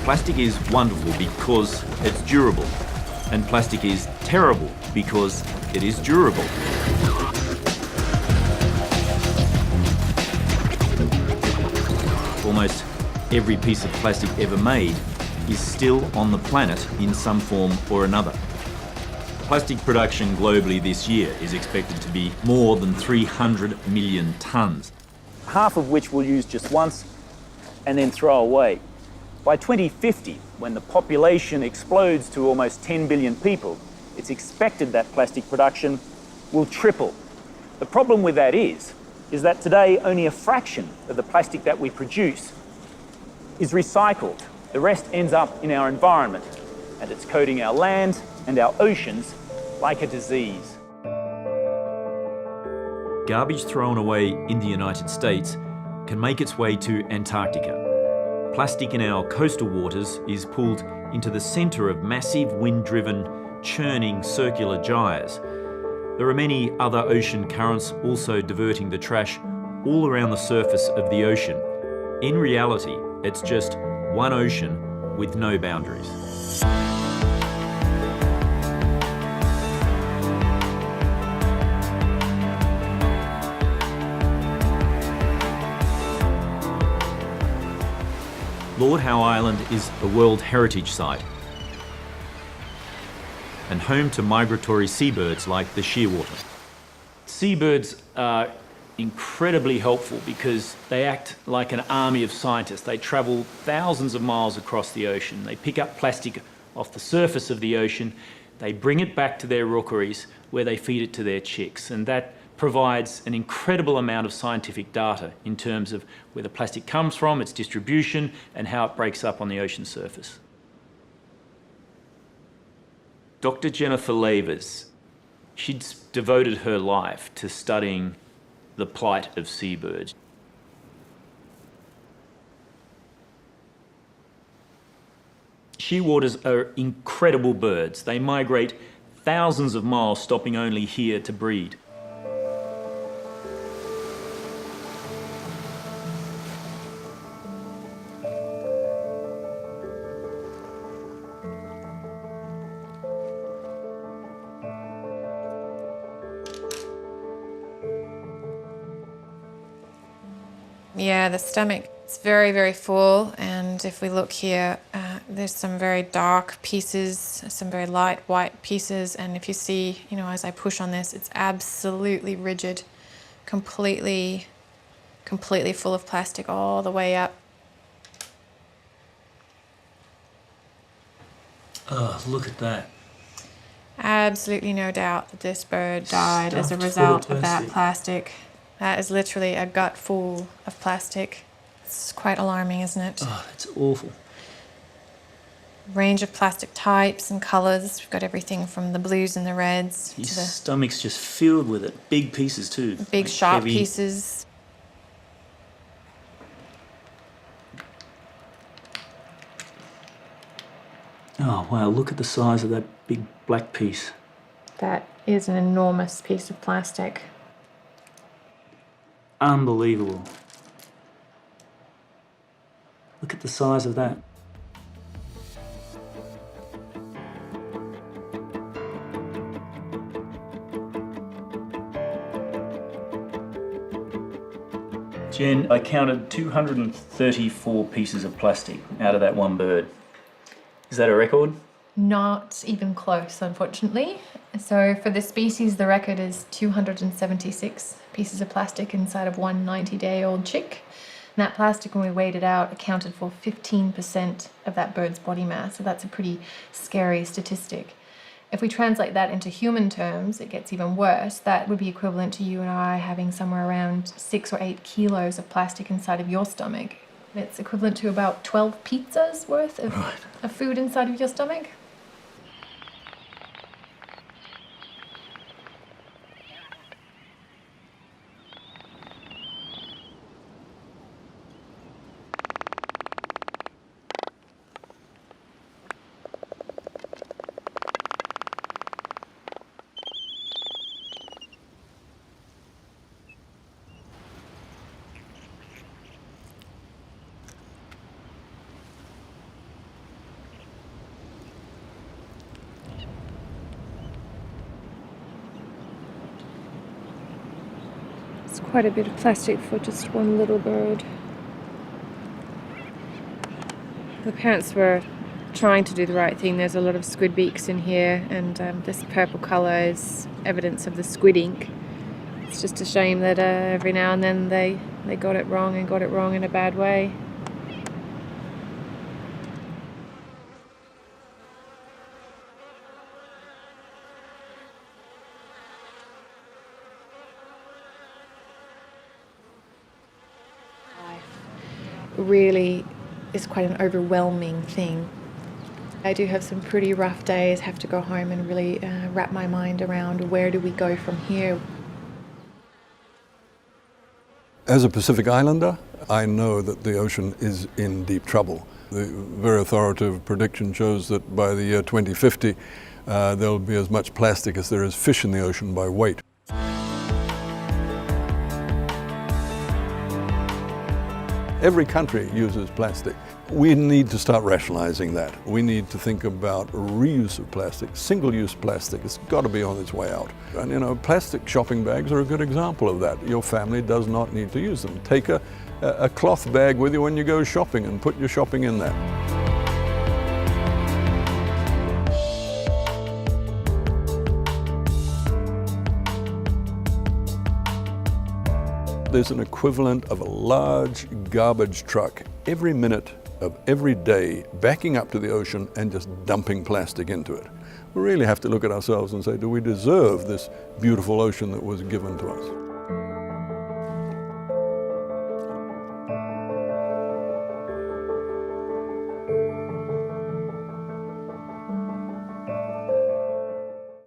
Plastic is wonderful because it's durable, and plastic is terrible because it is durable. Almost every piece of plastic ever made is still on the planet in some form or another. Plastic production globally this year is expected to be more than 300 million tonnes. Half of which we'll use just once and then throw away. By 2050, when the population explodes to almost 10 billion people, it's expected that plastic production will triple. The problem with that is that today only a fraction of the plastic that we produce is recycled. The rest ends up in our environment, and it's coating our land and our oceans like a disease. Garbage thrown away in the United States can make its way to Antarctica. Plastic in our coastal waters is pulled into the centre of massive wind-driven, churning circular gyres. There are many other ocean currents also diverting the trash all around the surface of the ocean. In reality, it's just one ocean with no boundaries. Lord Howe Island is a World Heritage Site and home to migratory seabirds like the shearwater. Seabirds are incredibly helpful because they act like an army of scientists. They travel thousands of miles across the ocean. They pick up plastic off the surface of the ocean. They bring it back to their rookeries where they feed it to their chicks. And that provides an incredible amount of scientific data in terms of where the plastic comes from, its distribution, and how it breaks up on the ocean surface. Dr. Jennifer Lavers, she'd devoted her life to studying the plight of seabirds. Shearwaters are incredible birds. They migrate thousands of miles, stopping only here to breed. Yeah, the stomach is very, very full, and if we look here, there's some very dark pieces, some very light white pieces, and if you see, as I push on this, it's absolutely rigid, completely full of plastic all the way up. Oh, look at that. Absolutely no doubt that this bird died as a result of that plastic. That is literally a gut full of plastic. It's quite alarming, isn't it? Oh, that's awful. Range of plastic types and colours. We've got everything from the blues and the reds His to the stomach's just filled with it. Big pieces too. big sharp pieces. Oh wow, look at the size of that big black piece. That is an enormous piece of plastic. Unbelievable. Look at the size of that. Jen, I counted 234 pieces of plastic out of that one bird. Is that a record? Not even close, unfortunately. So for this species, the record is 276 pieces of plastic inside of one 90-day-old chick. And that plastic, when we weighed it out, accounted for 15% of that bird's body mass. So that's a pretty scary statistic. If we translate that into human terms, it gets even worse. That would be equivalent to you and I having somewhere around 6 or 8 kilos of plastic inside of your stomach. It's equivalent to about 12 pizzas worth of food inside of your stomach. It's quite a bit of plastic for just one little bird. The parents were trying to do the right thing. There's a lot of squid beaks in here, and this purple colour is evidence of the squid ink. It's just a shame that every now and then they got it wrong, and got it wrong in a bad way. Really is quite an overwhelming thing. I do have some pretty rough days, have to go home and really wrap my mind around where do we go from here. As a Pacific Islander, I know that the ocean is in deep trouble. The very authoritative prediction shows that by the year 2050, there'll be as much plastic as there is fish in the ocean by weight. Every country uses plastic. We need to start rationalizing that. We need to think about reuse of plastic, single-use plastic. It's got to be on its way out. And you know, plastic shopping bags are a good example of that. Your family does not need to use them. Take a cloth bag with you when you go shopping and put your shopping in there. There's an equivalent of a large garbage truck every minute of every day backing up to the ocean and just dumping plastic into it. We really have to look at ourselves and say, do we deserve this beautiful ocean that was given to us?